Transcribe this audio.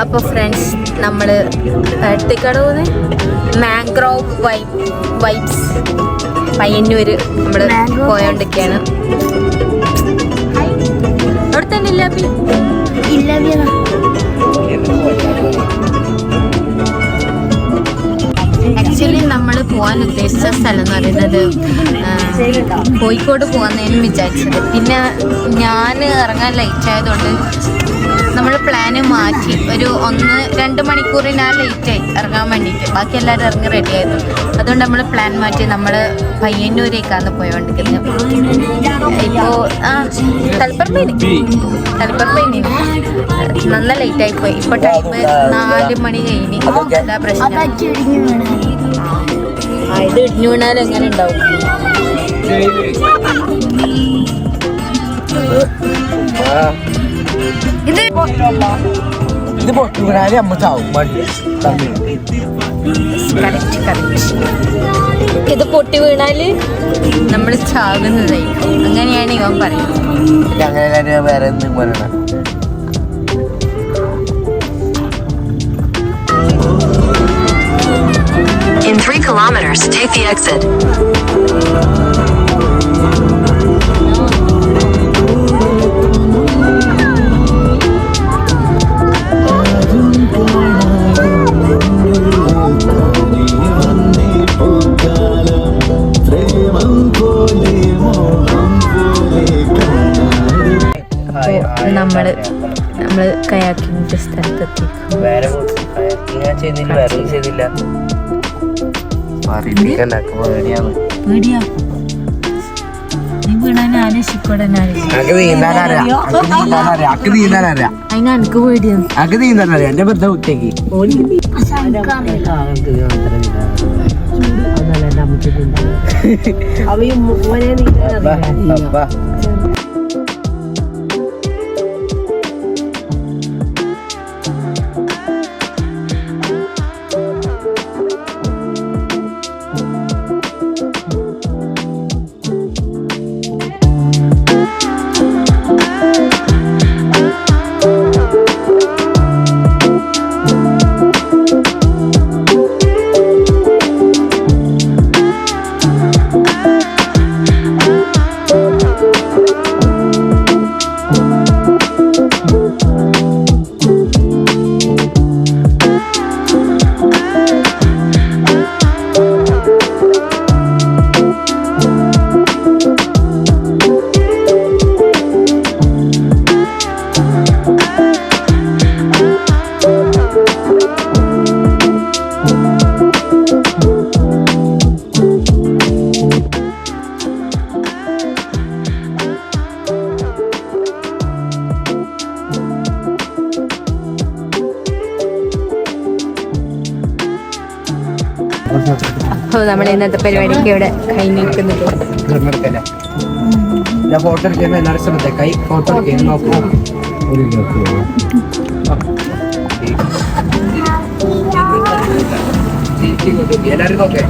അപ്പോൾ ഫ്രണ്ട്സ് നമ്മൾ എത്തിക്കടവുന്ന് mangrove vibes Payyanur നമ്മൾ പോയോണ്ടിരിക്കുകയാണ്. അവിടെ തന്നെ ഇല്ല ആക്ച്വലി നമ്മൾ പോകാൻ ഉദ്ദേശിച്ച സ്ഥലം എന്ന് പറയുന്നത് കോഴിക്കോട് പോകാമെന്നാണ് വിചാരിച്ചത്. പിന്നെ ഞാൻ ഇറങ്ങാൻ ലേറ്റ് ആയതുകൊണ്ട് നമ്മൾ പ്ലാന് മാറ്റി. ഒരു 1-2 മണിക്കൂറിന് ലേറ്റായി ഇറങ്ങാൻ വേണ്ടിയിട്ട്. ബാക്കി എല്ലാവരും ഇറങ്ങി റെഡി ആയിരുന്നു. അതുകൊണ്ട് നമ്മൾ പ്ലാൻ മാറ്റി നമ്മൾ പയ്യന്നൂരേക്കാണ് പോയോണ്ടിരിക്കുന്നത്. ഇപ്പോൾ തലപ്പറമ്പേനി നന്ന ലേറ്റായി പോയി. ഇപ്പോൾ ടൈം 4 മണി കഴിഞ്ഞ്. എന്താ പ്രശ്നം? ഇത് ഇടിഞ്ഞു വീണാലും എങ്ങനെ ഉണ്ടാവും? ഇത് പൊട്ടി വീണാല് നമ്മൾ ചാകുന്നതായിരിക്കും. അങ്ങനെയാണ് ഇവൻ പറയുന്നത്. വേറെ എന്തെങ്കിലും പറയണ In 3 kilometers, take the exit. നമ്മള് കയാക്കിങ്ങിന്റെ സ്ഥലത്തെത്തി. എന്റെ ബന്ധ കുട്ടിയേക്ക് അപ്പോൾ നമ്മൾ ഇന്നത്തെ പരിപാടിക്ക് ഇവിടെ കഴിഞ്ഞിരിക്കുന്നത്. ഫോട്ടോ എടുക്കുന്ന എല്ലാവരും ശ്രദ്ധക്കായി ഫോട്ടോ എടുക്കുന്നു നോക്കൂ. എല്ലാവരും നോക്കേ.